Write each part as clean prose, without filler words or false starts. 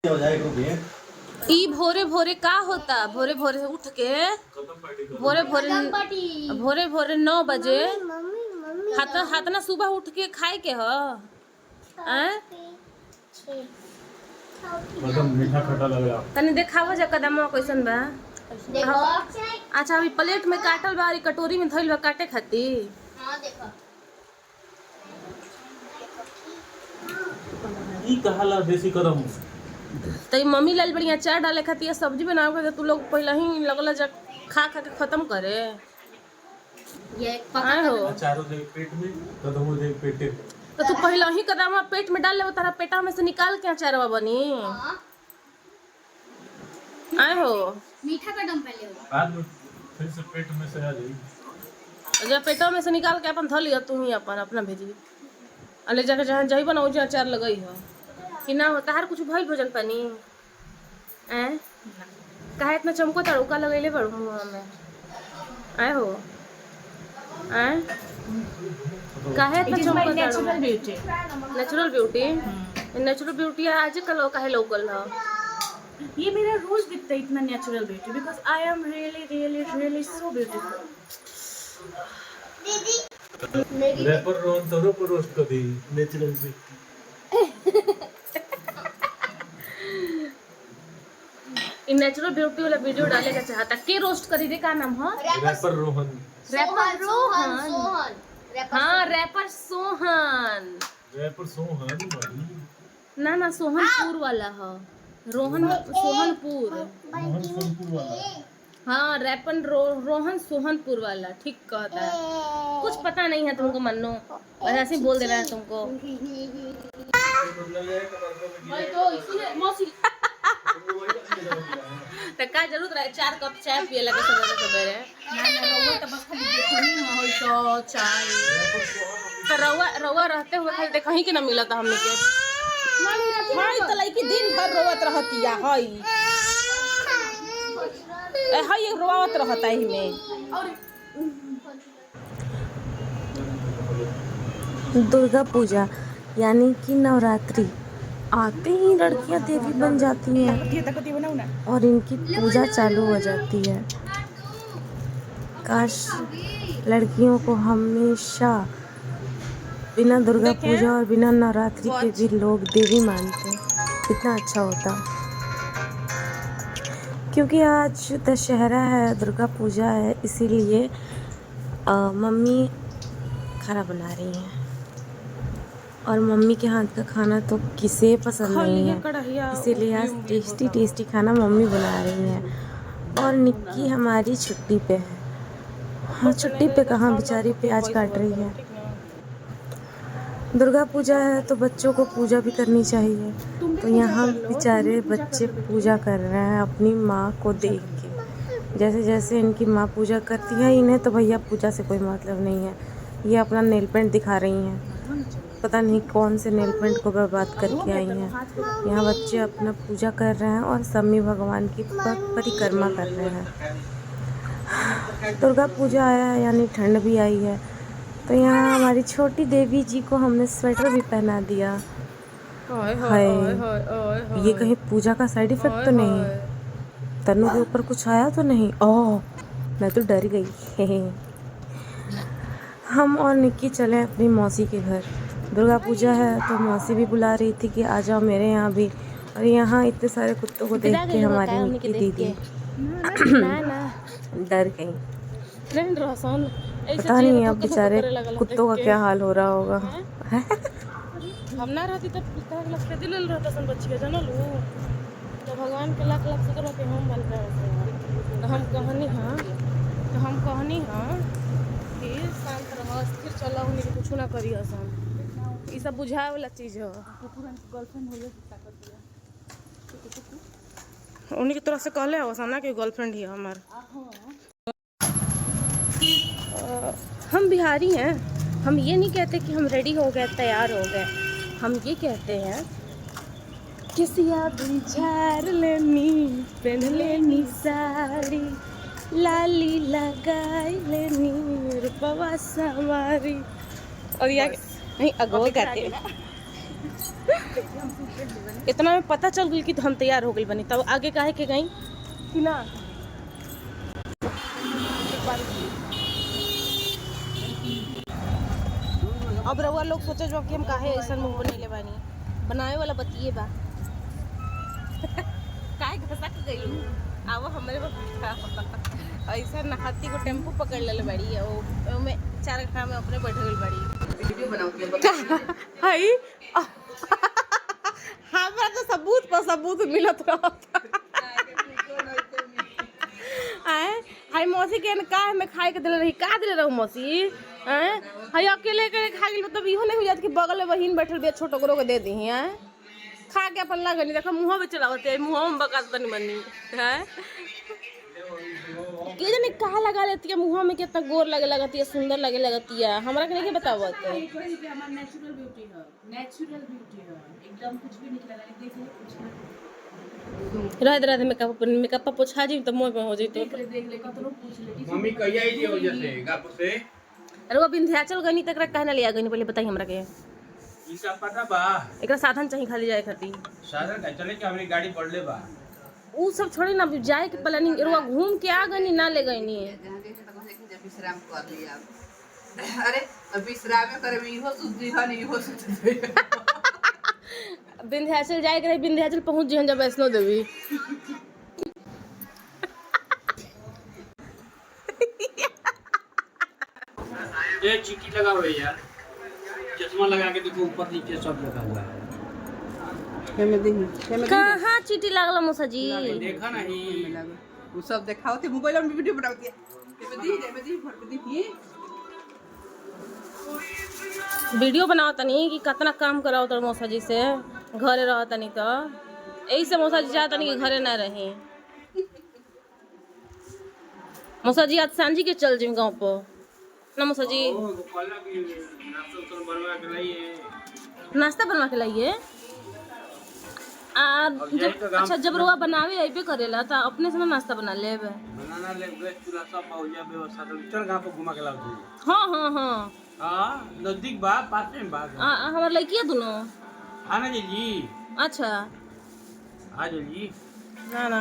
ई भोरे भोरे का होता? भोरे भोरे उठ के भोरे भोरे 9 बजे हाथ ना सुबह उठ के खाए के ह मीठा खट्टा लग रहा। तनी देखावा जा कदमवा कैसन बा। अच्छा अभी प्लेट में काटल बा और कटोरी में धइल बा काटे खातिर। हां देखो ई कहाला देसी कदम तई मम्मी लाल बढ़िया चार डाले खातिर सब्जी बनावे खातिर तू लोग पहले ही लगल जा खा खा के खत्म करे। ये आए हो चारों दे पेट में कदमों दे पेटे तो तू पहले ही कदमवा पेट में डाल ले तारा पेटा में से निकाल के अचारवा बनी। आए हो मीठा कदम पहले हो बाद में फिर से पेट में से आ जाएगी। जब पेटा में से निकाल के अपन धो लिया तू ही अपन अपना भेजी अले जाके जहाँ जाइबा ना ओजे अचार लगई हो कि ना हो तार कुछ भइल भोजन पानी हैं काहे इतना चमको तड़का लगैले बड़ू मुंह में। आए हो हैं काहे इतना चमको नेचुरल ब्यूटी आज कल काहे लोकल ह ये मेरा रोज दिखता है इतना natural beauty because I am really really really so beautiful. मेरी रैपर रोन तो पर रोस्ट कर the natural beauty. In natural beauty वाला वीडियो डाले का चाहता के रोस्ट करी दे का नाम है रैपर रोहन सोहन हाँ रैपर सोहन भाई ना सोहनपुर वाला है रोहन सोहनपुर मोहन सोनपुर वाला। हाँ रैपन रोहन सोहनपुर वाला ठीक कहता है। कुछ पता नहीं है तुमको मन्नो बस ऐसे ही बोल दे रहा है तुमको। तो का जरूरत रहे 4 कप चाय पिए लगे सवेरे तो रवा रहते हुए खाली देखही के ना मिला था हमने के हाय तो लड़की दिन भर रोवत रहतिया हाय हाय ये रोवत रहता ही में। दुर्गा पूजा यानी कि नवरात्रि आते ही लड़कियां देवी बन जाती हैं और इनकी पूजा चालू हो जाती है। काश लड़कियों को हमेशा बिना दुर्गा पूजा और बिना नवरात्रि के भी लोग देवी मानते, कितना अच्छा होता। क्योंकि आज दशहरा है, दुर्गा पूजा है, इसीलिए मम्मी खाना बना रही हैं और मम्मी के हाथ का खाना तो किसे पसंद नहीं है, इसीलिए आज टेस्टी टेस्टी खाना मम्मी बना रही हैं। और निक्की हमारी छुट्टी पे है। हाँ छुट्टी पे कहाँ, बेचारी प्याज काट रही है। दुर्गा पूजा है तो बच्चों को पूजा भी करनी चाहिए, तो यहाँ बेचारे बच्चे पूजा कर रहे हैं अपनी माँ को देख के। जैसे जैसे इनकी माँ पूजा करती है, इन्हें तो भैया पूजा से कोई मतलब नहीं है। ये अपना नेल पेंट दिखा रही हैं, पता नहीं कौन से नेल पेंट को बर्बाद करके आई हैं। यहाँ बच्चे अपना पूजा कर रहे हैं और शम्मी भगवान की परिक्रमा कर रहे हैं। दुर्गा पूजा आया है यानी ठंड भी आई है, तो यहाँ हमारी छोटी देवी जी को हमने स्वेटर भी पहना दिया। हाय ये कहीं पूजा का साइड इफेक्ट तो नहीं? तनु के ऊपर कुछ आया तो नहीं? ओह मैं तो डर गई। हम और निक्की चले अपनी मौसी के घर। दुर्गा पूजा है तो मौसी भी बुला रही थी कि आ जाओ मेरे यहाँ भी। और यहाँ इतने सारे कुत्तों को देख के हमारी निक्की दीदी डर गई। पता नहीं अब बेचारे कुत्तों का क्या हाल हो रहा होगा। हम ना रहती तब लगते दिल रहता सन बच्ची जाना लू तो भगवान के लाख लाख शुक्र के हम बन रहे। तो हम कहनी हाँ कि शांत रह स्थिर चला उन्हें कुछ ना करी आसान ये सब बुझाए वाला चीज है। गर्लफ्रेंड हो उन्हीं की तरफ से कहले हो सामना के गर्लफ्रेंड ही है हमार। हम बिहारी हैं, हम ये नहीं कहते कि हम रेडी हो गए तैयार हो गए, हम ये कहते हैं कि सिया झार लेनी पहन लेनी साड़ी लाली लगाई लेनी रूपवा सवारी और या नहीं अगो कहते हैं इतना में पता चल गई कि हम तैयार हो गई बनी, तब आगे काहे के गई कि ना। अब रउआ लोग सोचे जो कि हम काहे ऐसा मुंह बनैले बानी, बनावे वाला बतिए बा। काहे घसक गई, आवो हमरे बैठा ऐसा नहाती को टेम्पो पकड़ ले बड़ी है, में 4 घंटा में अपने बैठ गई बड़ी वीडियो बनाओ हाय। हमरा तो सबूत पर सबूत मिलत रहता। आए हाय मौसी के का हमें खाए के दिले रही, का दिले रहू मौसी। हैं हाय अकेले के खा गेल, मतलब इहो नहीं हो जात कि बगल में बहिन बैठल बिया छोटो करो के दे दी हैं, खा के अपन लगनी देखा मुंह में चलावते, मुंह में बकात तनी मनी हैं के जाने कहा लगा लेती है मुंह में, कितना गोर लगे लगती है, सुंदर लगे लगती है, हमरा के नहीं बतावत है। नेचुरल ब्यूटी है, नेचुरल ब्यूटी है, एकदम कुछ भी नहीं लगा, देख ले कुछ रात रात मेकअप पोछा जी तो मोह में हो जइतो। देख ले कतनो पूछ ले मम्मी कहिया आई हो जैसे गाप से। अरे वो विंध्याचल गनी तक कहना लिया गनी, पहले बताई हमरा के इनका पता बा एकरा साधन चाहिए खाली जाए खातिर, साधन का चले कि हमारी गाड़ी पड़ले बा। उ सब छोड़ी ना जाए के प्लानिंग, रुआ घूम के आ गनी ना ले गई विश्राम कर लिया। अरे विश्राम करे में इहो सुधी हन इहो सुधी। विंध्याचल जाए के विंध्याचल पहुंच जी जब वैष्णो देवी। ये चीटी लगा हुआ है यार, चश्मा लगा के देखो ऊपर नीचे सब लगा हुआ है। कहाँ चीटी लागला मौसा जी, देखा नहीं वो सब दिखाओ थे मोबाइल में वीडियो बनाओ थे वीडियो बनाओ तनी कि कितना काम कराओ तो मौसा जी से, घरे रह तनी तो यही से मौसा जी चाहतनी कि घरे ना रही। मौसा जी आज सांझी के चल जी गाँव पर ना मौसा जी, नाश्ता बनवा के लाइए। अच्छा जब रुआ बनावे अइबे करेला त अपने से ना नाश्ता बना लेबे, बनाना ले गैस चूल्हा सब पहुंचा व्यवस्था तो चल गांव पे घुमा के लाओ दी। हाँ हाँ हाँ हां नजदीक बा, पास में बा। हमार लड़की दोनों आना जी। अच्छा आ जी ना ना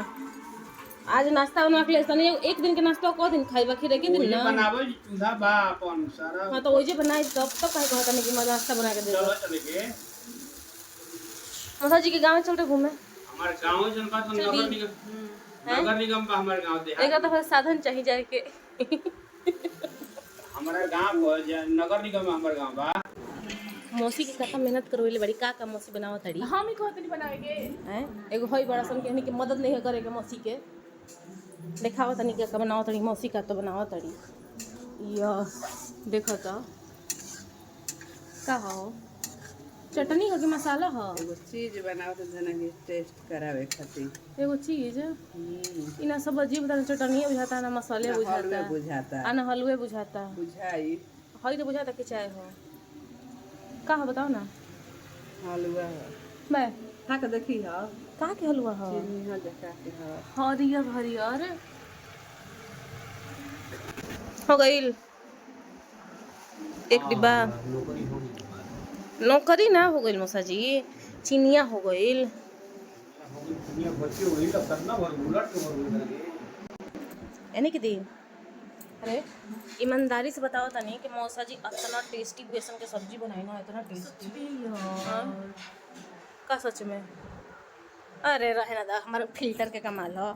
आज नाश्ता बना के ले तनी, एक दिन के नाश्ता को दिन खाइबा, खिर के दिन ना बनावे चूल्हा बा अपन सारा। हां तो ओजे बनाई तब तो काहे कहता नहीं कि मजा नाश्ता बना के दे दो। चलो चले के मौसा जी के गांव चलते घूमे, हमारे गांव जनपद तो नगर निगम का हमारे गांव दे। एक तो फिर साधन चाहिए जाए के। हमारा गांव नगर निगम में हमारे गांव बा। मौसी की कथा मेहनत करवेले बड़ी का मौसी बनावत तड़ी, हम ही कहते नहीं बनाएंगे हैं एगो होई बड़ा सन के की मदद नहीं करे के मौसी के देखावत तनी के बनावत तड़ी, मौसी का तो बनावत तड़ी। यस देखो तो का हो, चटनी हो कि मसाला हो, एगो चीज बनाओ तो जना के टेस्ट करावे खातिर एगो चीज इना सब अजीब तरह चटनी बुझाता ना मसाले बुझाता बुझाता आ ना हलवे बुझाता, बुझाई हई तो बुझाता कि चाय हो का हो बताओ ना। हलवा मैं खा के देखी ह का के हलवा हो, चीनी ह जका के ह हरियर हरियर हो गईल एक डिब्बा। नौकरी ना हो गईल मौसा जी, चिनिया हो गईल। यानी कि दी अरे ईमानदारी से बताओ तनी कि मौसा जी इतना टेस्टी बेसन के सब्जी बनाई ना, इतना टेस्टी का सच में। अरे रहे ना दा हमारे फिल्टर के कमाल हो,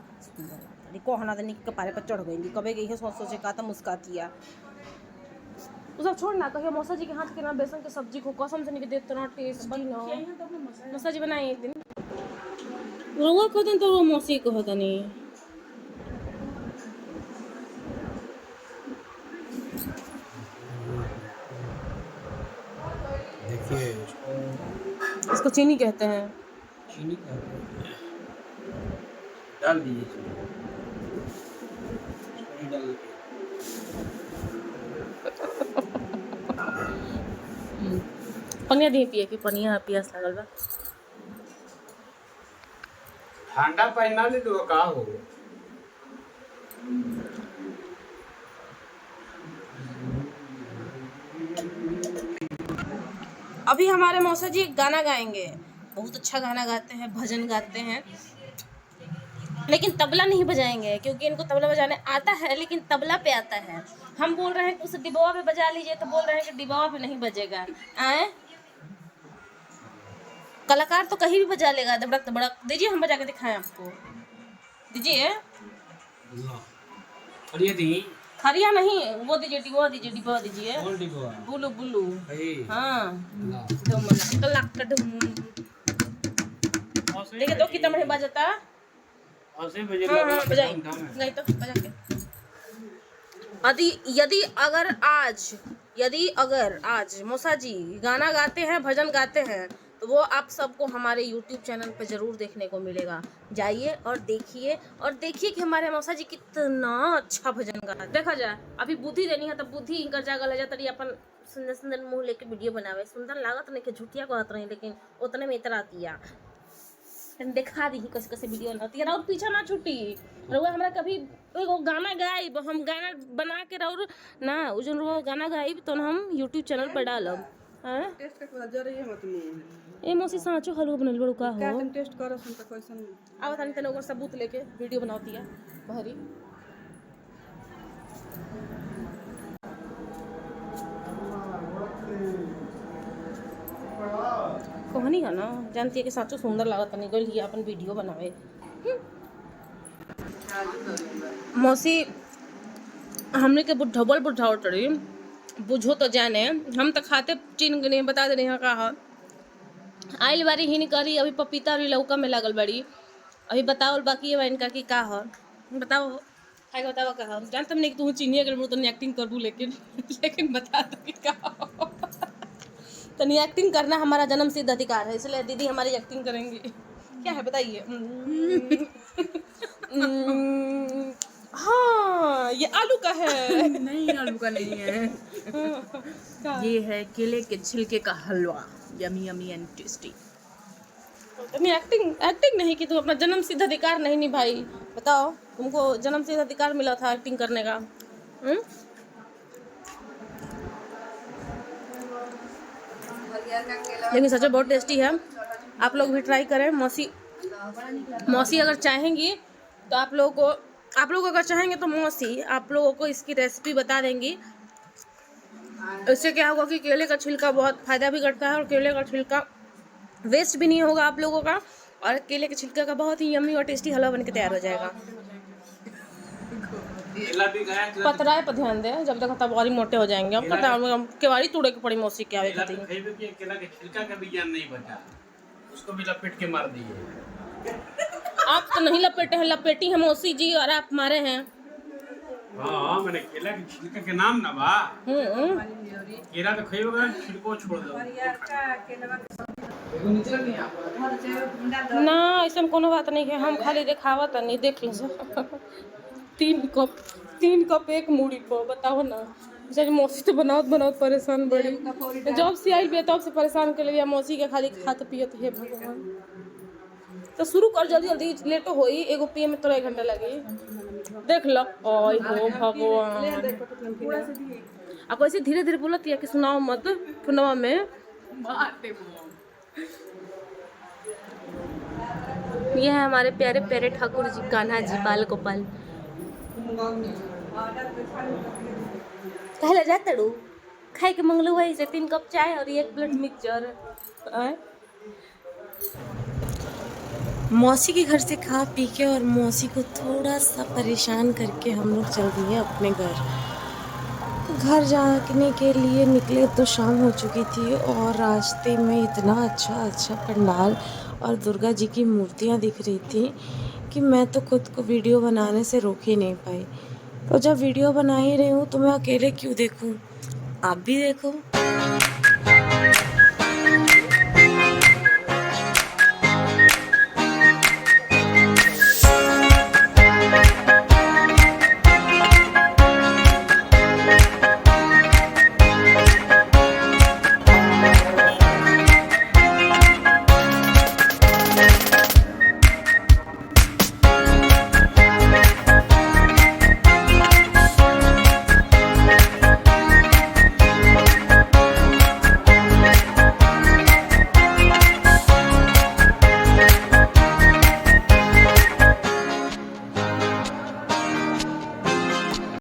कहना तनी कपारे पर चढ़ गई कबे गई है सोच सोचे का तो मुस्कातिया वो सब छोड़ ना, कहिए मौसा जी के हाथ के ना बेसन के सब्जी को कसम से नहीं दे इतना टेस्टी ना। मौसा जी बनाए एक दिन रोवा को दिन तो वो मौसी को होता नहीं। देखिए इसको चीनी कहते हैं, चीनी डाल दीजिए, डाल पनिया दी पिए कि पनिया पियास लागल बा। ठंडा पहना ले तो का हो। अभी हमारे मौसा जी एक गाना गाएंगे, बहुत अच्छा गाना गाते हैं, भजन गाते हैं, लेकिन तबला नहीं बजाएंगे क्योंकि इनको तबला बजाने आता है लेकिन तबला पे आता है। हम बोल रहे हैं कि उसे डिबावा पे बजा लीजिए तो बोल रहे हैं कि डिबावा पे नहीं बजेगा। आए कलाकार तो कहीं भी बजा लेगा, दबड़क दबड़क। दीजिए हम बजा के दिखाएं आपको, दीजिए। और ये दी खरिया नहीं, वो दीजिए, डिबावा दीजिए, डिबावा दीजिए, कौन डिगो बुलू बुलू। है? हाँ ला। देखिए तो कितना बढ़िया बजता। ऐसे बजे हाँ हाँ बजाइए, काम है। नहीं तो बजा के। यदि अगर आज मौसा जी गाना गाते हैं, भजन गाते हैं, तो वो आप सबको हमारे YouTube चैनल पे ज़रूर देखने को मिलेगा। जाइए और देखिए कि हमारे मौसा जी कितना अच्छा भजन गाते। देखा जाए अभी बुद्धि देनी है तो बुद्धि इनकर जागल है, तरी अपन सुंदर सुंदर मुँह लेके वीडियो बनावे। सुंदर लागत नहीं कि झूठिया कहत रही, लेकिन उतने में इतना आतिया देखा दी कैसे कैसे वीडियो बनाती है। और पीछा ना छुट्टी रउआ हमरा कभी एगो गाना गाइब, हम गाना बना के रउर ना उ जन रउआ गाना गाइब तो हम YouTube चैनल पर डालब। हैं टेस्ट करके बता जरे मत मुंह ए मौसी सांचो हलवा बनल बड़ू का का हो। तुम टेस्ट करो सुन तो कैसन आवत तनी तने ओकर सबूत लेके वीडियो बनाती है भरी। कहनी है ना, जानती है कि साचो सुंदर लागत नहीं गई ही अपन वीडियो बनावे। मौसी हमने के बुढ़ा उठड़ी बुझो तो जाने, हम तो खाते चीन के नहीं बता दे रहे कहा आइल बारी ही नहीं करी। अभी पपीता और लौका में लगल बड़ी, अभी बताओ बाकी है इनका कि का हो बताओ, खाए के बताओ का हो। जानते नहीं कि तू चीनी अगर मुँह तो एक्टिंग कर दूँ, लेकिन बता दो कि का हो। तो नहीं एक्टिंग करना हमारा जन्म सिद्ध अधिकार है, इसलिए दीदी हमारी एक्टिंग करेंगी। क्या है बताइए? हाँ ये आलू का है। नहीं आलू का नहीं है, ये है केले के छिलके का हलवा, यमी यमी एंड टेस्टी। तुम एक्टिंग नहीं की, तुम अपना जन्म सिद्ध अधिकार नहीं निभाई। बताओ तुमको जन्म सिद्ध अधिकार मिला था एक्टिंग करने का। लेकिन सच में बहुत टेस्टी है, आप लोग भी ट्राई करें। मौसी अगर चाहेंगी तो आप लोग अगर चाहेंगे तो मौसी आप लोगों को इसकी रेसिपी बता देंगी। इससे क्या होगा कि केले का छिलका बहुत फ़ायदा भी करता है और केले का छिलका वेस्ट भी नहीं होगा आप लोगों का, और केले के छिलके का बहुत ही यम्मी और टेस्टी हलवा बन के तैयार हो जाएगा। पतराए पर ध्यान दे, जब तक तबारी मोटे हो जाएंगे। अब पता केवाड़ी तोड़े के पड़ी मौसी क्या केला के छिलका का भी ज्ञान नहीं बचा, उसको भी लपेट के मार दिए। आप तो नहीं लपेटे हैं, लपेटी है मौसी जी और आप मारे हैं। हाँ मैंने केला के छिलका के नाम ना बा, केला तो खाइएगा छिलको छोड़ दो ना। ऐसा कोनो बात नहीं है, हम खाली देखावा तो नहीं देख लो। 3 कप एक मूड़ी पर बताओ ना। बेचारी मौसी तो बनावत परेशान बड़ी, जब से आई तब से परेशान कर लिया मौसी के, खाली खात पियत है भगवान। तो शुरू कर जल्दी, लेटो होई, एगो पिए में तोरा 1 घंटा लगी। देख लो ओए हो भगवान। आप ऐसे धीरे धीरे बोलत है कि सुनाओ मत फोनवा में। ये है हमारे प्यारे प्यारे ठाकुर जी, कान्हा जी, बाल गोपाल। कहला जा तड़ू खाए के मंगलू है से 3 कप चाय और 1 प्लेट मिक्सचर। मौसी के घर से खा पी के और मौसी को थोड़ा सा परेशान करके हम लोग चल दिए अपने घर जाने के लिए निकले तो शाम हो चुकी थी, और रास्ते में इतना अच्छा पंडाल और दुर्गा जी की मूर्तियाँ दिख रही थी कि मैं तो खुद को वीडियो बनाने से रोक ही नहीं पाई। तो जब वीडियो बना ही रही हूँ तो मैं अकेले क्यों देखूँ, आप भी देखो।